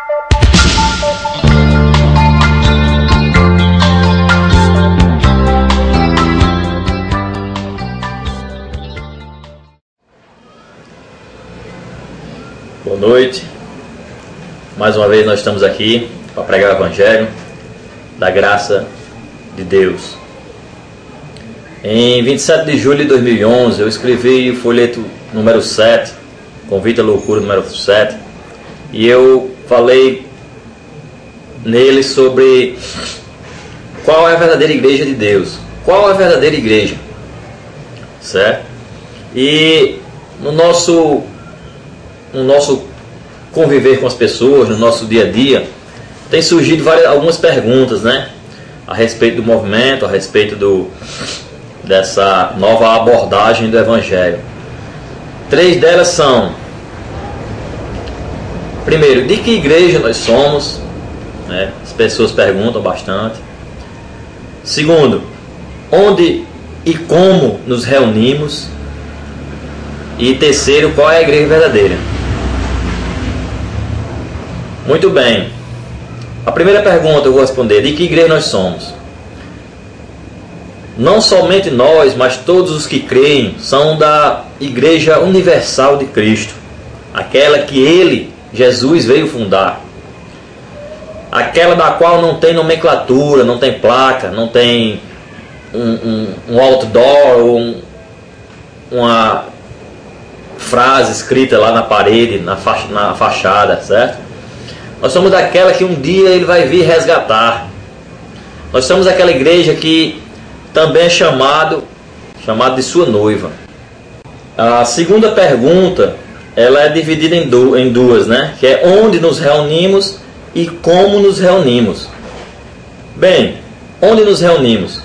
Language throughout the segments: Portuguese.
Boa noite. Mais uma vez nós estamos aqui para pregar o Evangelho da graça de Deus. Em 27 de julho de 2011 eu escrevi o folheto número 7, Convite à Loucura número 7, e eu falei nele sobre qual é a verdadeira igreja de Deus. Qual é a verdadeira igreja? Certo? E no nosso conviver com as pessoas, no nosso dia a dia, tem surgido algumas perguntas, né? A respeito do movimento, a respeito dessa nova abordagem do Evangelho. 3 delas são: primeiro, de que igreja nós somos? Né? As pessoas perguntam bastante. Segundo, onde e como nos reunimos? E terceiro, qual é a igreja verdadeira? Muito bem. A primeira pergunta eu vou responder: de que igreja nós somos? Não somente nós, mas todos os que creem são da Igreja Universal de Cristo, aquela que Ele, Jesus, veio fundar, aquela da qual não tem nomenclatura, não tem placa, não tem um outdoor ou uma frase escrita lá na parede, na fachada, certo? Nós somos daquela que um dia Ele vai vir resgatar. Nós somos aquela igreja que também é chamado de sua noiva. A segunda pergunta, ela é dividida em duas, né? Que é onde nos reunimos e como nos reunimos. Bem, onde nos reunimos?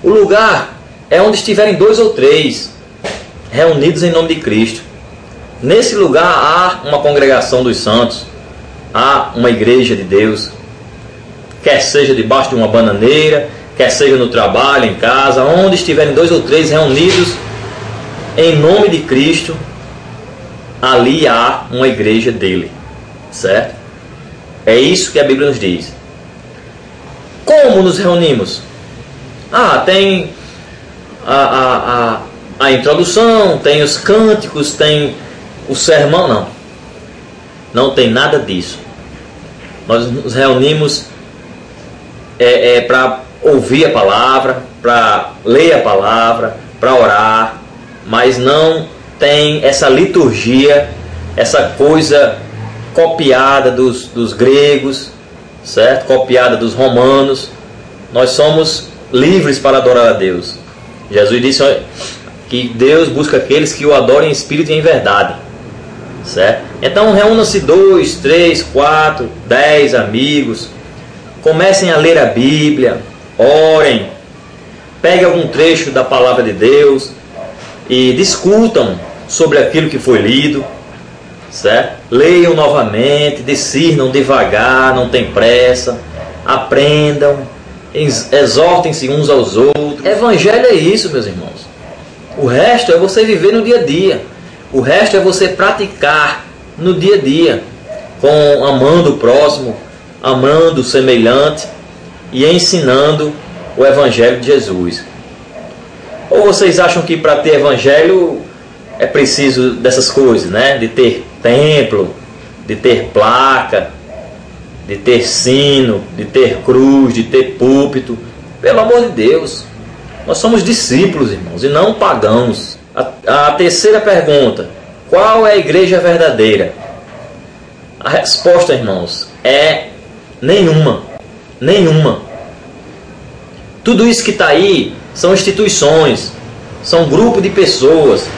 O lugar é onde estiverem 2 ou 3 reunidos em nome de Cristo. Nesse lugar há uma congregação dos santos, há uma igreja de Deus, quer seja debaixo de uma bananeira, quer seja no trabalho, em casa, onde estiverem 2 ou 3 reunidos em nome de Cristo, ali há uma igreja dele, certo? É isso que a Bíblia nos diz. Como nos reunimos? Tem a introdução, tem os cânticos, tem o sermão. Não tem nada disso. Nós nos reunimos para ouvir a palavra, para ler a palavra, para orar, mas não tem essa liturgia, essa coisa copiada dos gregos, certo? Copiada dos romanos. Nós somos livres para adorar a Deus. Jesus disse que Deus busca aqueles que o adorem em espírito e em verdade, certo? Então reúnam-se 2, 3, 4, 10 amigos, comecem a ler a Bíblia, orem, peguem algum trecho da palavra de Deus e discutam sobre aquilo que foi lido, certo? Leiam novamente, discernam devagar, não tem pressa, aprendam, exortem-se uns aos outros. Evangelho é isso, meus irmãos. O resto é você viver no dia a dia. O resto é você praticar no dia a dia, amando o próximo, amando o semelhante e ensinando o Evangelho de Jesus. Ou vocês acham que para ter Evangelho é preciso dessas coisas, né? De ter templo, de ter placa, de ter sino, de ter cruz, de ter púlpito? Pelo amor de Deus, nós somos discípulos, irmãos, e não pagãos. A terceira pergunta: qual é a igreja verdadeira? A resposta, irmãos, é nenhuma. Nenhuma. Tudo isso que está aí são instituições, são grupos de pessoas,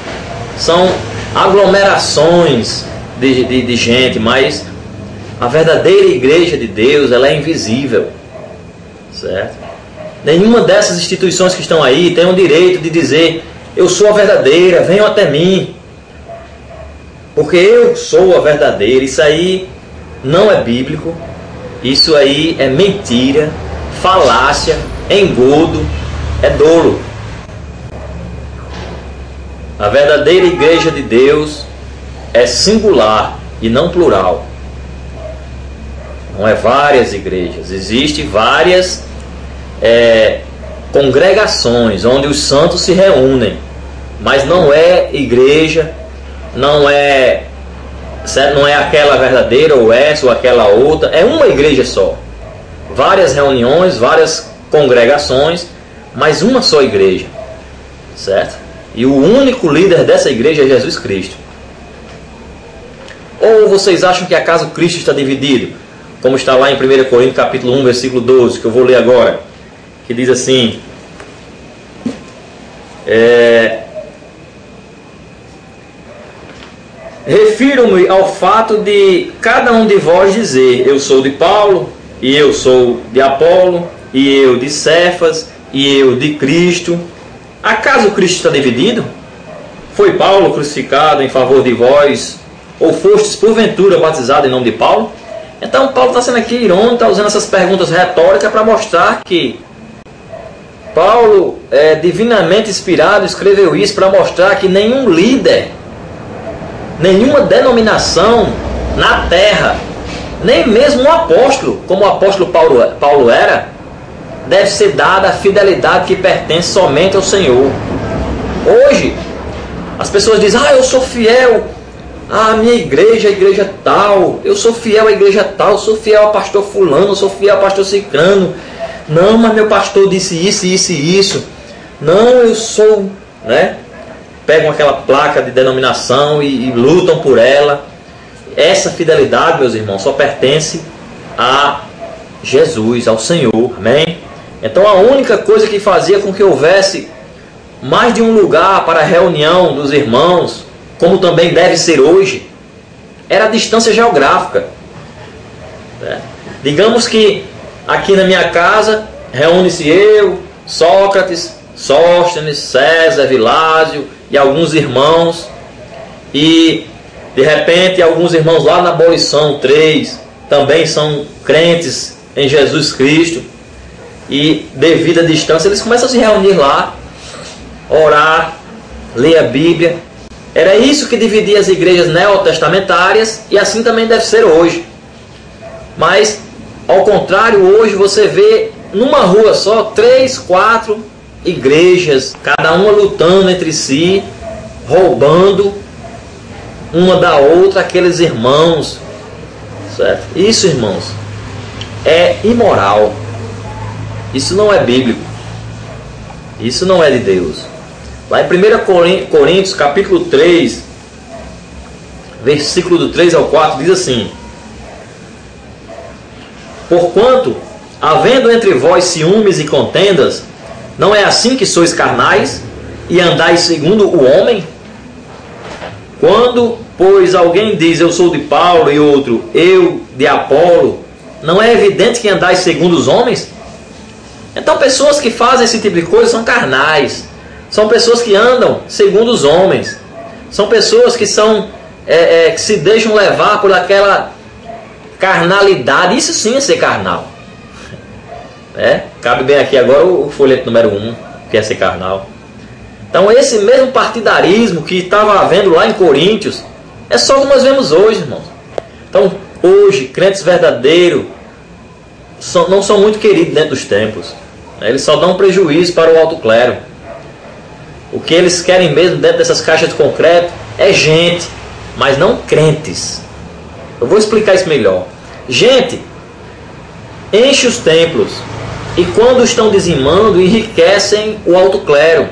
são aglomerações de gente, mas a verdadeira igreja de Deus, ela é invisível, certo? Nenhuma dessas instituições que estão aí tem o direito de dizer: eu sou a verdadeira, venham até mim, porque eu sou a verdadeira. Isso aí não é bíblico, isso aí é mentira, falácia, engodo, é dolo. A verdadeira igreja de Deus é singular e não plural. Não é várias igrejas. Existem várias congregações onde os santos se reúnem. Mas não é igreja, não é aquela verdadeira ou essa ou aquela outra. É uma igreja só. Várias reuniões, várias congregações, mas uma só igreja. Certo? E o único líder dessa igreja é Jesus Cristo. Ou vocês acham que acaso Cristo está dividido? Como está lá em 1 Coríntios capítulo 1, versículo 12, que eu vou ler agora. Que diz assim: refiro-me ao fato de cada um de vós dizer: eu sou de Paulo, e eu sou de Apolo, e eu de Cefas, e eu de Cristo. Acaso Cristo está dividido? Foi Paulo crucificado em favor de vós, ou fostes porventura batizado em nome de Paulo? Então Paulo está sendo aqui irônico, está usando essas perguntas retóricas para mostrar que Paulo, divinamente inspirado, escreveu isso para mostrar que nenhum líder, nenhuma denominação na terra, nem mesmo um apóstolo, como o apóstolo Paulo era, deve ser dada a fidelidade que pertence somente ao Senhor. Hoje, as pessoas dizem: eu sou fiel à minha igreja, a igreja tal, eu sou fiel à igreja tal, eu sou fiel ao pastor fulano, eu sou fiel ao pastor cicrano. Não, mas meu pastor disse isso, isso e isso. Não, eu sou, né? Pegam aquela placa de denominação e lutam por ela. Essa fidelidade, meus irmãos, só pertence a Jesus, ao Senhor. Amém? Então a única coisa que fazia com que houvesse mais de um lugar para a reunião dos irmãos, como também deve ser hoje, era a distância geográfica. Digamos que aqui na minha casa reúne-se eu, Sócrates, Sóstenes, César, Vilásio e alguns irmãos, e de repente alguns irmãos lá na Abolição 3 também são crentes em Jesus Cristo, e devido à distância eles começam a se reunir lá, orar, ler a Bíblia. Era isso que dividia as igrejas neotestamentárias, e assim também deve ser hoje. Mas ao contrário, hoje você vê numa rua só 3, 4 igrejas, cada uma lutando entre si, roubando uma da outra aqueles irmãos. Certo? Isso, irmãos, é imoral. Isso não é bíblico. Isso não é de Deus. Lá em 1 Coríntios capítulo 3, versículo do 3 ao 4, diz assim: porquanto, havendo entre vós ciúmes e contendas, não é assim que sois carnais, e andais segundo o homem? Quando, pois, alguém diz: eu sou de Paulo, e outro: eu de Apolo, não é evidente que andais segundo os homens? Então pessoas que fazem esse tipo de coisa são carnais. São pessoas que andam segundo os homens. São pessoas que que se deixam levar por aquela carnalidade. Isso sim é ser carnal. Cabe bem aqui agora o folheto número 1, que é ser carnal. Então esse mesmo partidarismo que estava havendo lá em Coríntios é só o que nós vemos hoje, irmãos. Então hoje, crentes verdadeiros não são muito queridos dentro dos templos. Eles só dão prejuízo para o alto clero. O que eles querem mesmo dentro dessas caixas de concreto é gente, mas não crentes. Eu vou explicar isso melhor. Gente enche os templos, e quando estão dizimando, enriquecem o alto clero.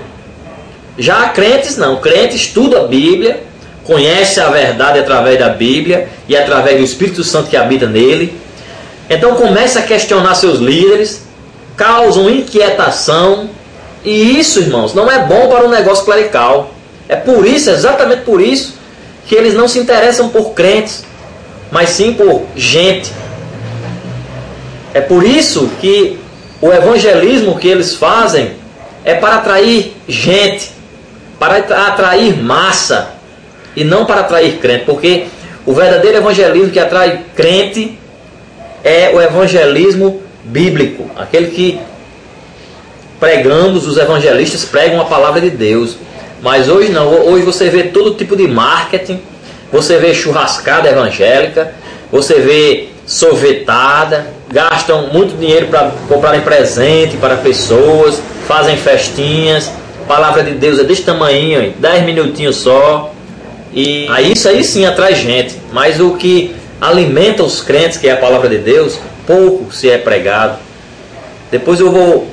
Já crentes não. Crentes estudam a Bíblia, conhece a verdade através da Bíblia e através do Espírito Santo que habita nele. Então começa a questionar seus líderes, causam inquietação, e isso, irmãos, não é bom para o negócio clerical. É por isso, exatamente por isso, que eles não se interessam por crentes, mas sim por gente. É por isso que o evangelismo que eles fazem é para atrair gente, para atrair massa, e não para atrair crente, porque o verdadeiro evangelismo que atrai crente é o evangelismo bíblico, aquele que pregamos, os evangelistas pregam a palavra de Deus. Mas hoje não, hoje você vê todo tipo de marketing, você vê churrascada evangélica, você vê sorvetada, gastam muito dinheiro para comprarem presente para pessoas, fazem festinhas. A palavra de Deus é desse tamanho, 10 minutinhos só. E aí isso aí sim atrai gente. Mas o que alimenta os crentes, que é a palavra de Deus, pouco se é pregado. Depois eu vou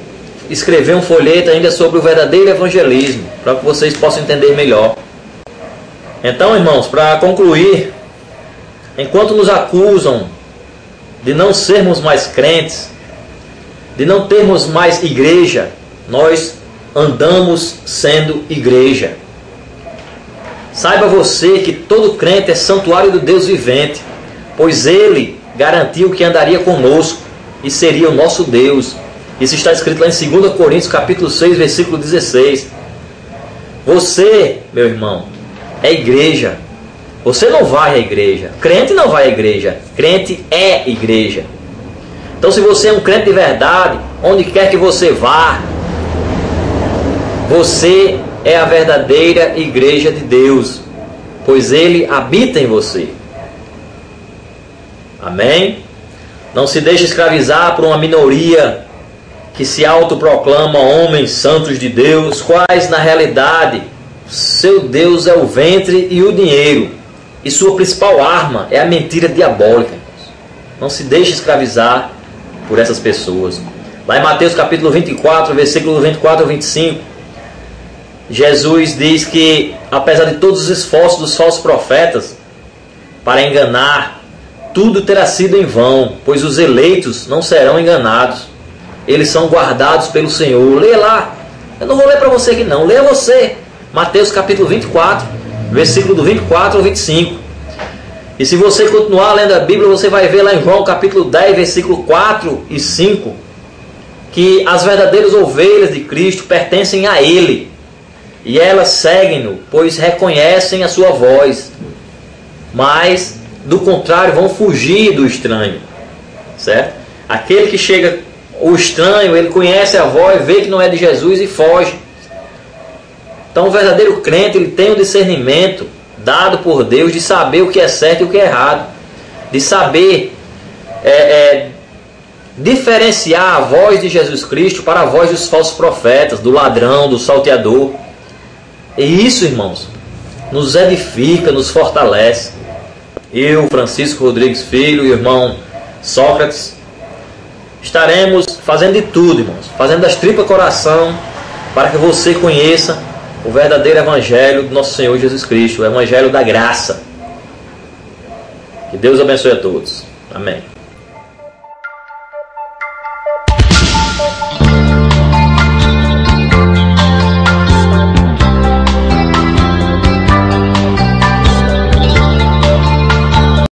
escrever um folheto ainda sobre o verdadeiro evangelismo, para que vocês possam entender melhor. Então, irmãos, para concluir, enquanto nos acusam de não sermos mais crentes, de não termos mais igreja, nós andamos sendo igreja. Saiba você que todo crente é santuário do Deus vivente, pois Ele garantiu que andaria conosco e seria o nosso Deus. Isso está escrito lá em 2 Coríntios capítulo 6, versículo 16. Você, meu irmão, é igreja. Você não vai à igreja. Crente não vai à igreja. Crente é igreja. Então, se você é um crente de verdade, onde quer que você vá, você é a verdadeira igreja de Deus, pois Ele habita em você. Amém? Não se deixe escravizar por uma minoria que se autoproclama homens santos de Deus, quais na realidade seu Deus é o ventre e o dinheiro, e sua principal arma é a mentira diabólica. Não se deixe escravizar por essas pessoas. Lá em Mateus capítulo 24, versículo 24 ao 25, Jesus diz que apesar de todos os esforços dos falsos profetas para enganar, tudo terá sido em vão, pois os eleitos não serão enganados. Eles são guardados pelo Senhor. Leia lá. Eu não vou ler para você aqui não. Leia você. Mateus capítulo 24, versículo do 24 ao 25. E se você continuar lendo a Bíblia, você vai ver lá em João capítulo 10, versículo 4 e 5, que as verdadeiras ovelhas de Cristo pertencem a Ele. E elas seguem-no, pois reconhecem a sua voz. Mas, do contrário, vão fugir do estranho. Certo? Aquele que chega... O estranho, ele conhece a voz, vê que não é de Jesus e foge. Então o verdadeiro crente, ele tem o discernimento dado por Deus de saber o que é certo e o que é errado. De saber diferenciar a voz de Jesus Cristo para a voz dos falsos profetas, do ladrão, do salteador. E isso, irmãos, nos edifica, nos fortalece. Eu, Francisco Rodrigues Filho, e o irmão Sócrates, estaremos fazendo de tudo, irmãos, fazendo das tripas coração, para que você conheça o verdadeiro evangelho do nosso Senhor Jesus Cristo, o evangelho da graça. Que Deus abençoe a todos. Amém.